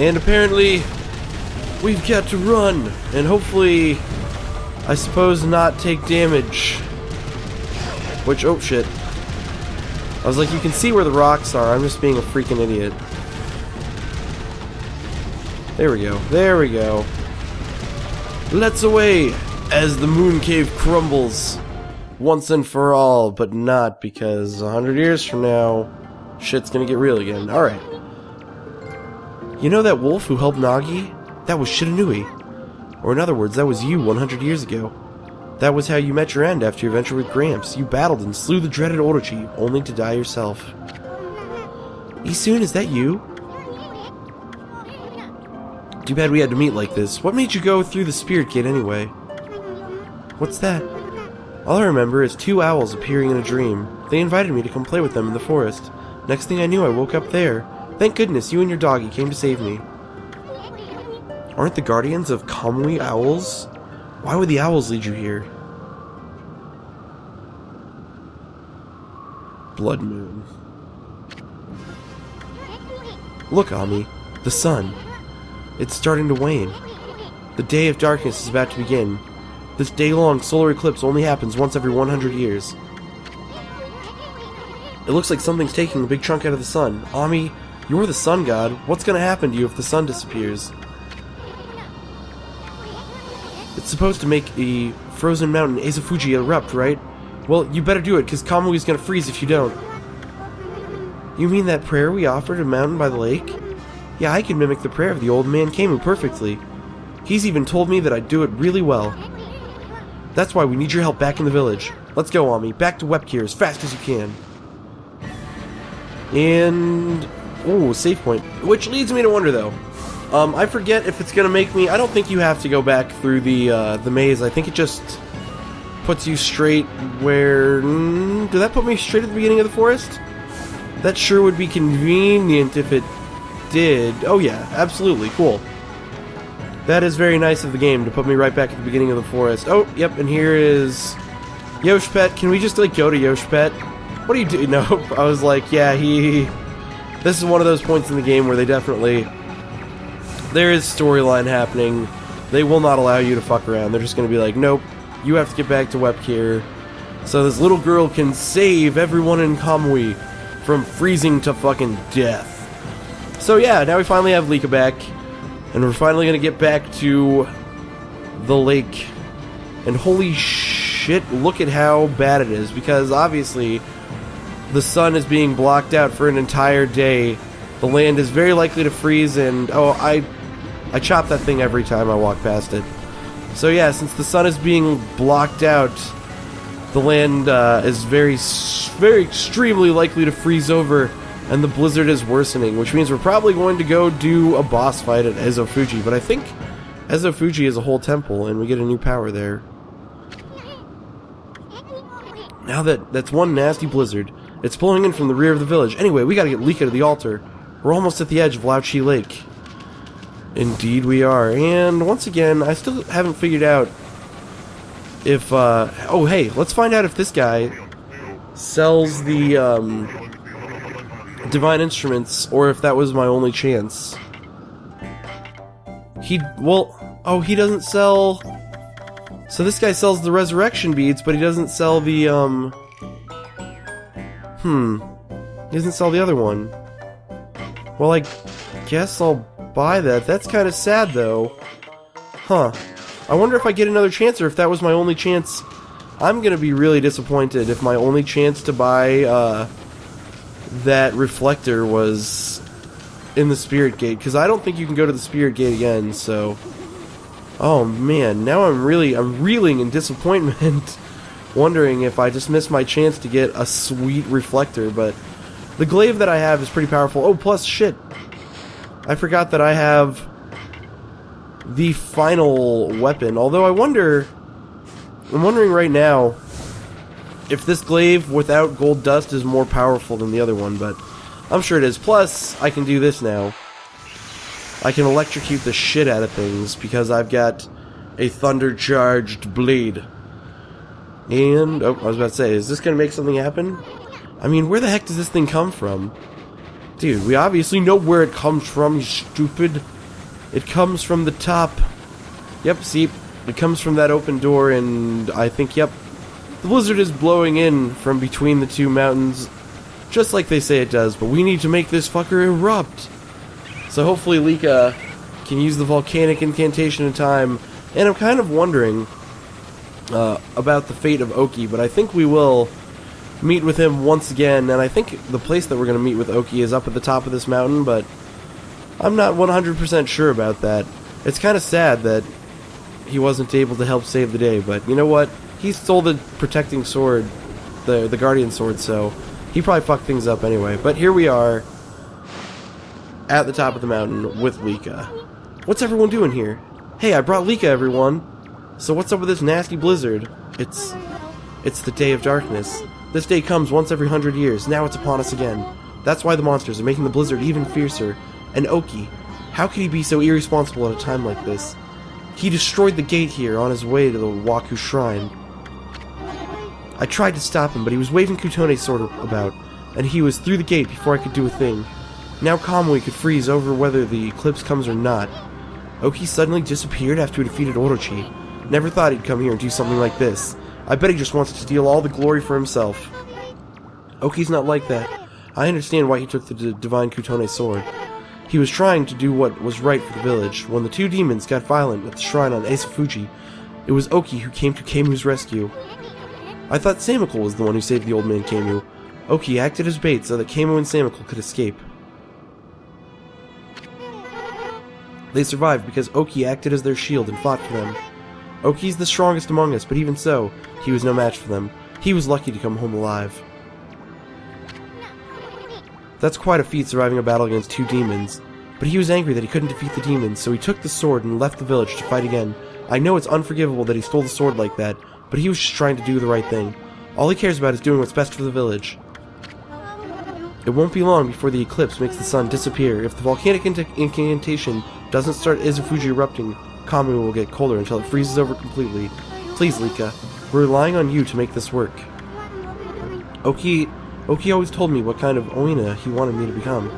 And apparently, we've got to run, and hopefully, I suppose not take damage. Which, oh shit. I was like, you can see where the rocks are, I'm just being a freaking idiot. There we go, there we go. Let's away as the moon cave crumbles. Once and for all, but not, because 100 years from now, shit's gonna get real again. Alright. You know that wolf who helped Nagi? That was Shiranui. Or in other words, that was you 100 years ago. That was how you met your end after your adventure with Gramps. You battled and slew the dreaded Orochi, only to die yourself. Isun, is that you? Too bad we had to meet like this. What made you go through the spirit gate anyway? What's that? All I remember is 2 owls appearing in a dream. They invited me to come play with them in the forest. Next thing I knew, I woke up there. Thank goodness you and your doggy came to save me. Aren't the guardians of Kamui owls? Why would the owls lead you here? Blood moon. Look, Ami. The sun. It's starting to wane. The day of darkness is about to begin. This day-long solar eclipse only happens once every 100 years. It looks like something's taking a big chunk out of the sun. Ami, you're the sun god. What's gonna happen to you if the sun disappears? It's supposed to make a frozen mountain Ezofuji erupt, right? Well, you better do it, because Kamui's gonna freeze if you don't. You mean that prayer we offered a mountain by the lake? Yeah, I can mimic the prayer of the old man Kamu perfectly. He's even told me that I'd do it really well. That's why we need your help back in the village. Let's go, Ami. Back to Webkir as fast as you can. And... ooh, save point. Which leads me to wonder, though. I forget if it's gonna make me... I don't think you have to go back through the maze. I think it just puts you straight where... did that put me straight at the beginning of the forest? That sure would be convenient if it did. Oh yeah, absolutely. Cool. That is very nice of the game to put me right back at the beginning of the forest. Oh, yep, and here is Yoshpet. Can we just, like, go to Yoshpet? What do you do? No, I was like, yeah, this is one of those points in the game where they definitely... there is storyline happening. They will not allow you to fuck around. They're just going to be like, nope, you have to get back to Webkir so this little girl can save everyone in Kamui from freezing to fucking death. So yeah, now we finally have Lika back. And we're finally going to get back to the lake. And holy shit, look at how bad it is. Because obviously, the sun is being blocked out for an entire day. The land is very likely to freeze, and oh, I chop that thing every time I walk past it. So yeah, since the sun is being blocked out, the land is very extremely likely to freeze over. And the blizzard is worsening, which means we're probably going to go do a boss fight at Ezofuji. But I think Ezofuji is a whole temple, and we get a new power there. Now that's one nasty blizzard. It's pulling in from the rear of the village. Anyway, we gotta get Lika to the altar. We're almost at the edge of Laochi Lake. Indeed we are. And once again, I still haven't figured out if, oh hey, let's find out if this guy sells the, divine instruments, or if that was my only chance. He doesn't sell... so this guy sells the resurrection beads, but he doesn't sell the, he doesn't sell the other one. Well, I guess I'll buy that. That's kind of sad, though. Huh. I wonder if I get another chance, or if that was my only chance. I'm gonna be really disappointed if my only chance to buy, that reflector was in the Spirit Gate, because I don't think you can go to the Spirit Gate again, so... oh man, now I'm reeling in disappointment, wondering if I just missed my chance to get a sweet reflector, but the glaive that I have is pretty powerful. Oh, plus, shit, I forgot that I have the final weapon, although I'm wondering right now if this glaive without gold dust is more powerful than the other one, but I'm sure it is. Plus, I can do this now. I can electrocute the shit out of things because I've got a thunder-charged blade. And, oh, I was about to say, is this going to make something happen? I mean, where the heck does this thing come from? Dude, we obviously know where it comes from, you stupid. It comes from the top. Yep, see, it comes from that open door, and I think, yep, the blizzard is blowing in from between the two mountains, just like they say it does, but we need to make this fucker erupt. So hopefully Lika can use the volcanic incantation in time, and I'm kind of wondering about the fate of Oki, but I think we will meet with him once again, and I think the place that we're going to meet with Oki is up at the top of this mountain, but I'm not 100% sure about that. It's kind of sad that he wasn't able to help save the day, but you know what? He stole the protecting sword, the guardian sword, so he probably fucked things up anyway. But here we are, at the top of the mountain with Lika. What's everyone doing here? Hey, I brought Lika, everyone! So what's up with this nasty blizzard? It's the Day of Darkness. This day comes once every 100 years, now it's upon us again. That's why the monsters are making the blizzard even fiercer. And Oki, how could he be so irresponsible at a time like this? He destroyed the gate here on his way to the Waku Shrine. I tried to stop him, but he was waving Kutone's sword about, and he was through the gate before I could do a thing. Now Kamui could freeze over whether the eclipse comes or not. Oki suddenly disappeared after he defeated Orochi. Never thought he'd come here and do something like this. I bet he just wants to steal all the glory for himself. Oki's not like that. I understand why he took the divine Kutone's sword. He was trying to do what was right for the village. When the two demons got violent at the shrine on Ezofuji, it was Oki who came to Keimu's rescue. I thought Samiko was the one who saved the old man Keimu. Oki acted as bait so that Keimu and Samiko could escape. They survived because Oki acted as their shield and fought for them. Oki's the strongest among us, but even so, he was no match for them. He was lucky to come home alive. That's quite a feat, surviving a battle against two demons. But he was angry that he couldn't defeat the demons, so he took the sword and left the village to fight again. I know it's unforgivable that he stole the sword like that, but he was just trying to do the right thing. All he cares about is doing what's best for the village. It won't be long before the eclipse makes the sun disappear. If the volcanic incantation doesn't start Ezofuji erupting, Kamui will get colder until it freezes over completely. Please, Lika, we're relying on you to make this work. Oki always told me what kind of Oina he wanted me to become.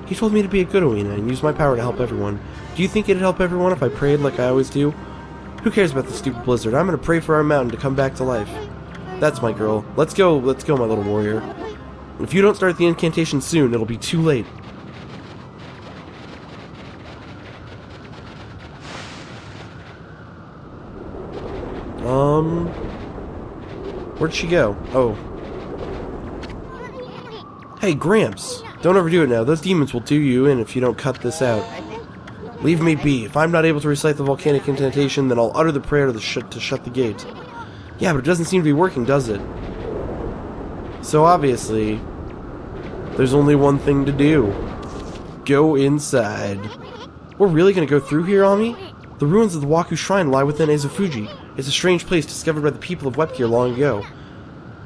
He told me to be a good Oina and use my power to help everyone. Do you think it'd help everyone if I prayed like I always do? Who cares about the stupid blizzard? I'm gonna pray for our mountain to come back to life. That's my girl. Let's go, my little warrior. If you don't start the incantation soon, it'll be too late. Where'd she go? Oh. Hey, Gramps! Don't overdo it now. Those demons will do you in if you don't cut this out. Leave me be. If I'm not able to recite the volcanic incantation, then I'll utter the prayer to shut the gate. Yeah, but it doesn't seem to be working, does it? So obviously, there's only one thing to do. Go inside. We're really gonna go through here, Ami? The ruins of the Waku Shrine lie within Ezofuji. It's a strange place discovered by the people of Webkir long ago.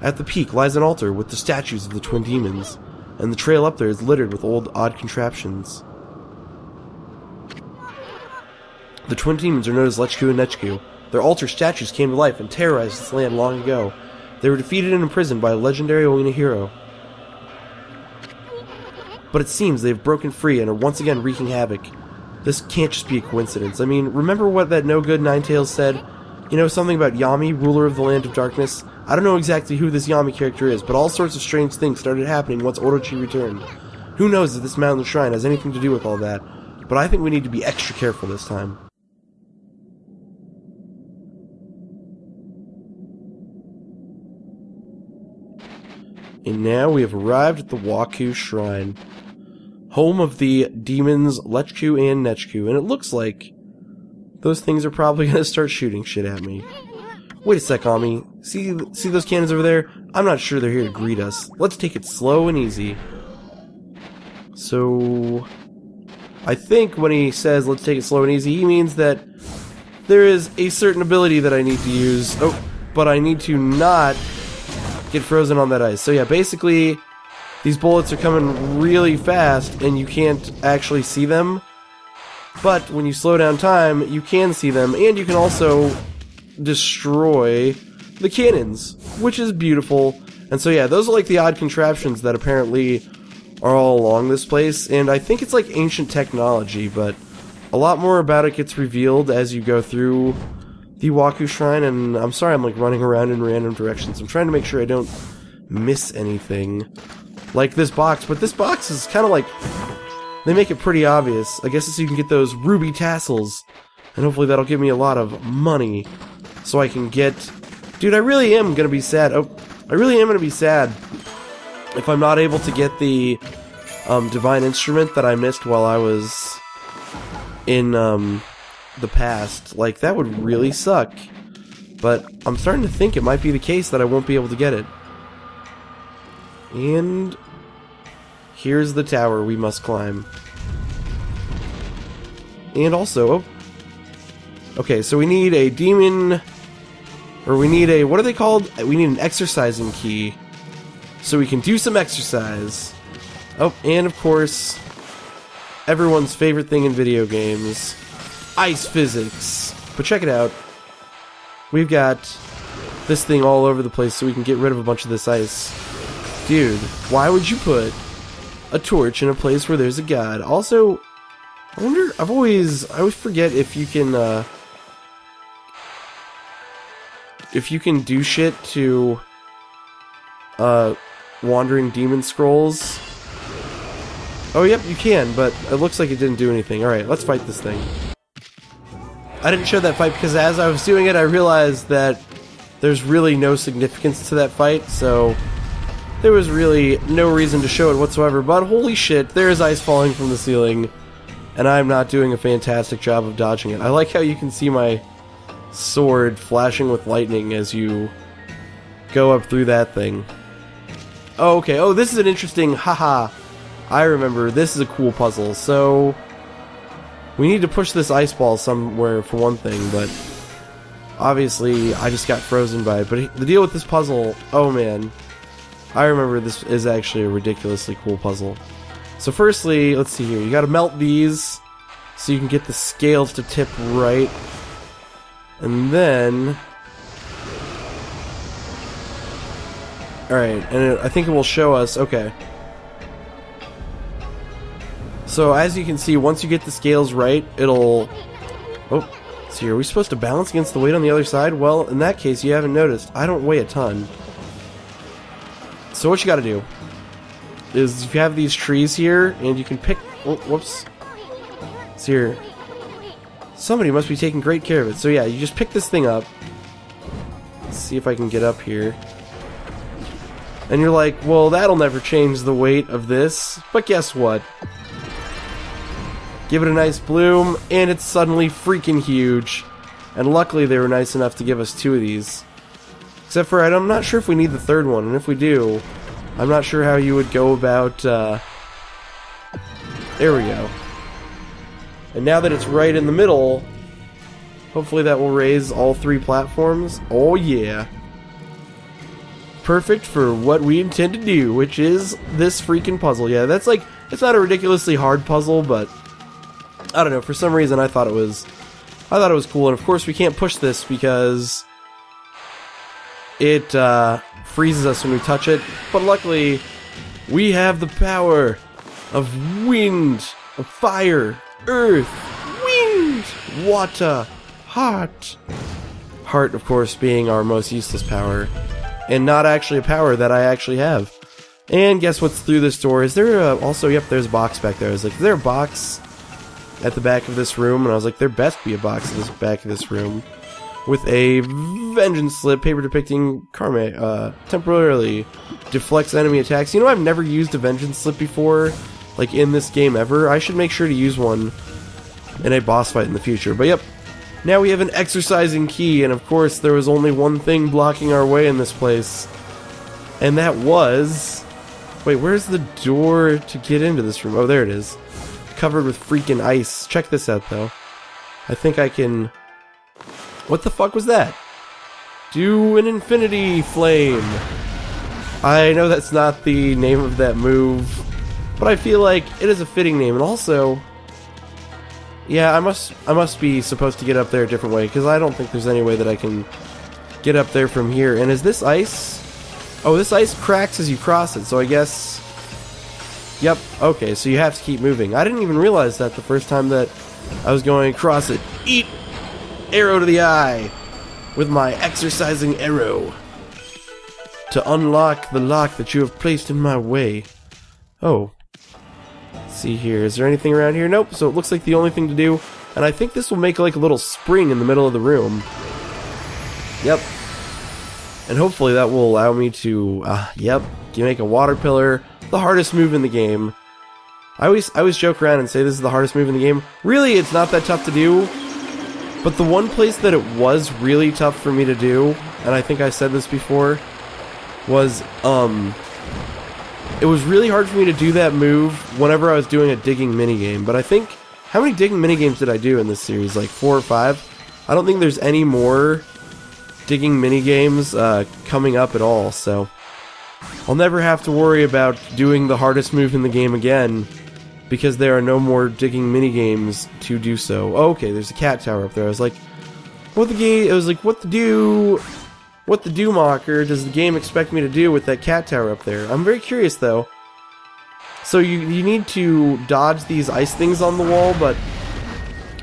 At the peak lies an altar with the statues of the twin demons, and the trail up there is littered with odd contraptions. The twin demons are known as Lechku and Nechku. Their altar statues came to life and terrorized this land long ago. They were defeated and imprisoned by a legendary Oina hero. But it seems they've broken free and are once again wreaking havoc. This can't just be a coincidence. I mean, remember what that no-good Ninetales said? You know, something about Yami, ruler of the Land of Darkness? I don't know exactly who this Yami character is, but all sorts of strange things started happening once Orochi returned. Who knows if this mountain shrine has anything to do with all that, but I think we need to be extra careful this time. And now we have arrived at the Waku Shrine, home of the demons Lechku and Nechku, and it looks like those things are probably going to start shooting shit at me. Wait a sec, Ami. See those cannons over there? I'm not sure they're here to greet us. Let's take it slow and easy. So, I think when he says let's take it slow and easy, he means that there is a certain ability that I need to use. Oh, but I need to not get frozen on that ice. So yeah, basically, these bullets are coming really fast and you can't actually see them. But when you slow down time, you can see them, and you can also destroy the cannons, which is beautiful. And so yeah, those are like the odd contraptions that apparently are all along this place, and I think it's like ancient technology, but a lot more about it gets revealed as you go through the Waku Shrine, and I'm sorry I'm like running around in random directions. I'm trying to make sure I don't miss anything. Like this box, but this box is kind of like, they make it pretty obvious. I guess it's so you can get those ruby tassels, and hopefully that'll give me a lot of money, so I can get... Dude, I really am gonna be sad. Oh, I really am gonna be sad if I'm not able to get the divine instrument that I missed while I was in the past. Like, that would really suck. But I'm starting to think it might be the case that I won't be able to get it. And here's the tower we must climb. And also, oh, okay, so we need a demon, or we need a, what are they called? We need an exercising key, so we can do some exercise. Oh, and of course, everyone's favorite thing in video games, ice physics. But check it out. We've got this thing all over the place so we can get rid of a bunch of this ice. Dude, why would you put a torch in a place where there's a god? Also, I wonder, I always forget if you can do shit to wandering demon scrolls. Oh, yep, you can, but it looks like it didn't do anything. Alright, let's fight this thing. I didn't show that fight because as I was doing it, I realized that there's really no significance to that fight, so there was really no reason to show it whatsoever. But holy shit, there is ice falling from the ceiling, and I'm not doing a fantastic job of dodging it. I like how you can see my sword flashing with lightning as you go up through that thing. Oh, okay. Oh, this is an interesting... Haha. I remember. This is a cool puzzle. So we need to push this ice ball somewhere for one thing, but obviously I just got frozen by it. But the deal with this puzzle... Oh, man. I remember this is actually a ridiculously cool puzzle. So firstly, let's see here. You gotta melt these so you can get the scales to tip right. And then... Alright, and I think it will show us... Okay. So as you can see, once you get the scales right, it'll... Oh, let's see, are we supposed to balance against the weight on the other side? Well, in that case, you haven't noticed. I don't weigh a ton. So what you gotta do is you have these trees here, and you can pick... Oh, whoops. It's here. Somebody must be taking great care of it. So yeah, you just pick this thing up. Let's see if I can get up here. And you're like, well, that'll never change the weight of this. But guess what? Give it a nice bloom, and it's suddenly freaking huge. And luckily they were nice enough to give us 2 of these. Except for, I'm not sure if we need the 3rd one, and if we do, I'm not sure how you would go about, there we go. And now that it's right in the middle, hopefully that will raise all 3 platforms. Oh yeah. Perfect for what we intend to do, which is this freaking puzzle. Yeah, that's like, it's not a ridiculously hard puzzle, but I don't know, for some reason I thought it was cool. And of course we can't push this because it freezes us when we touch it, but luckily we have the power of wind, of fire, earth, wind, water, heart. Heart, of course, being our most useless power, and not actually a power that I actually have. And guess what's through this door? Is there also, yep, there's a box back there. I was like, is there a box at the back of this room? And I was like, there best be a box at the back of this room with a vengeance slip, paper depicting karma, temporarily deflects enemy attacks. You know, I've never used a vengeance slip before, like in this game ever. I should make sure to use one in a boss fight in the future. But yep, now we have an exercising key, and of course there was only one thing blocking our way in this place, and that was... Wait, where's the door to get into this room? Oh, there it is. Covered with freaking ice. Check this out, though. I think I can... What the fuck was that? Do an infinity flame. I know that's not the name of that move, but I feel like it is a fitting name. And also, yeah, I must be supposed to get up there a different way, because I don't think there's any way that I can get up there from here. And is this ice? Oh, this ice cracks as you cross it, so I guess Yep, okay, so you have to keep moving. I didn't even realize that the first time that I was going across it. Eat! Arrow to the eye! With my exercising arrow. To unlock the lock that you have placed in my way. Oh. Let's see here, is there anything around here? Nope, so it looks like the only thing to do, and I think this will make like a little spring in the middle of the room. Yep. And hopefully that will allow me to, yep, you make a water pillar, the hardest move in the game. I always joke around and say this is the hardest move in the game. Really, it's not that tough to do, but the one place that it was really tough for me to do, and I think I said this before, was, it was really hard for me to do that move whenever I was doing a digging minigame, but I think, how many digging minigames did I do in this series? Like 4 or 5? I don't think there's any more digging minigames coming up at all, so I'll never have to worry about doing the hardest move in the game again, because there are no more digging minigames to do so. Oh, okay, there's a cat tower up there. I was like, what the doomocker does the game expect me to do with that cat tower up there? I'm very curious, though. So you need to dodge these ice things on the wall, but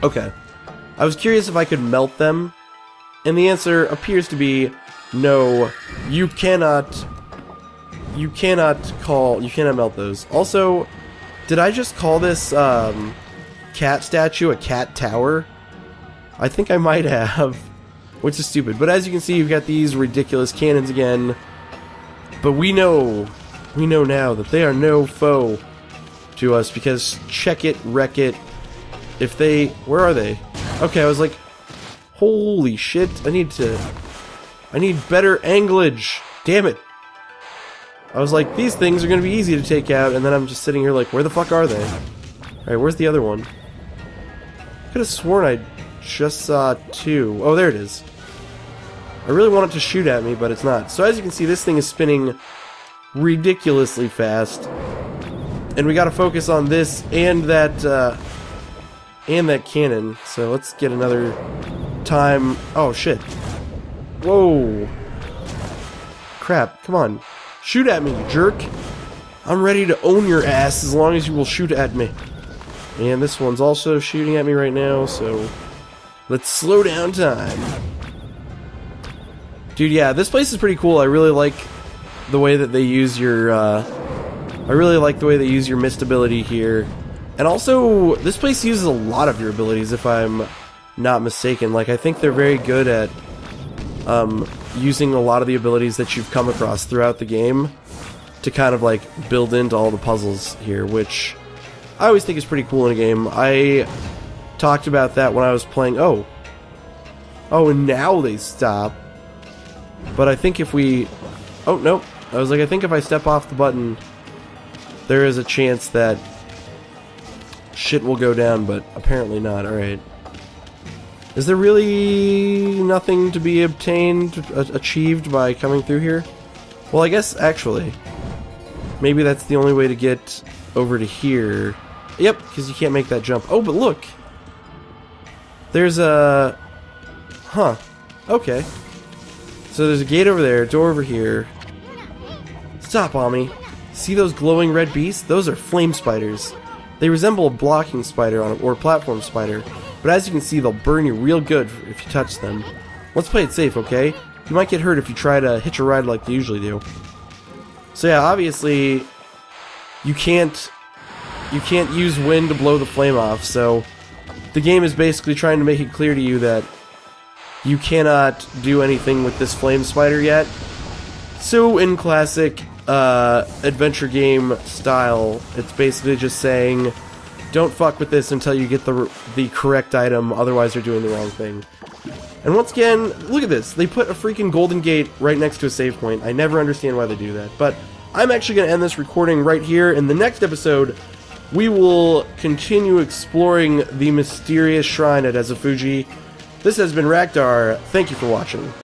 okay. I was curious if I could melt them, and the answer appears to be no. You cannot melt those. Also, did I just call this cat statue a cat tower? I think I might have, which is stupid. But as you can see, you've got these ridiculous cannons again. But we know now that they are no foe to us, because check it, wreck it. If they, where are they? Okay, I was like, holy shit! I need better anglage. Damn it! I was like, these things are gonna be easy to take out, and then I'm just sitting here like, where the fuck are they? Alright, where's the other one? I could have sworn I just saw 2. Oh, there it is. I really want it to shoot at me, but it's not. So as you can see, this thing is spinning ridiculously fast. And we gotta focus on this and that cannon. So let's get another time. Oh, shit. Whoa. Crap, come on. Shoot at me, you jerk. I'm ready to own your ass as long as you will shoot at me. And this one's also shooting at me right now, so let's slow down time. Dude, yeah, this place is pretty cool. I really like the way that they use your, mist ability here. And also, this place uses a lot of your abilities, if I'm not mistaken. Like, I think they're very good at, using a lot of the abilities that you've come across throughout the game to kind of like build into all the puzzles here, which I always think is pretty cool in a game. I talked about that when I was playing. Oh, and now they stop. But I think if we, oh no, I was like, I think if I step off the button, there is a chance that shit will go down, but apparently not. Alright. Is there really nothing to be achieved by coming through here? Well, I guess, actually, maybe that's the only way to get over to here. Yep, because you can't make that jump. Oh, but look! There's a... Huh. Okay. So there's a gate over there, door over here. Stop, Ami. See those glowing red beasts? Those are flame spiders. They resemble a blocking spider or a platform spider. But as you can see, they'll burn you real good if you touch them. Let's play it safe, okay? You might get hurt if you try to hitch a ride like you usually do. So yeah, obviously, you can't use wind to blow the flame off, so the game is basically trying to make it clear to you that you cannot do anything with this flame spider yet. So in classic adventure game style, it's basically just saying, don't fuck with this until you get the correct item, otherwise you're doing the wrong thing. And once again, look at this. They put a freaking golden gate right next to a save point. I never understand why they do that. But I'm actually going to end this recording right here. In the next episode, we will continue exploring the mysterious shrine at Ezofuji. This has been Rakdar. Thank you for watching.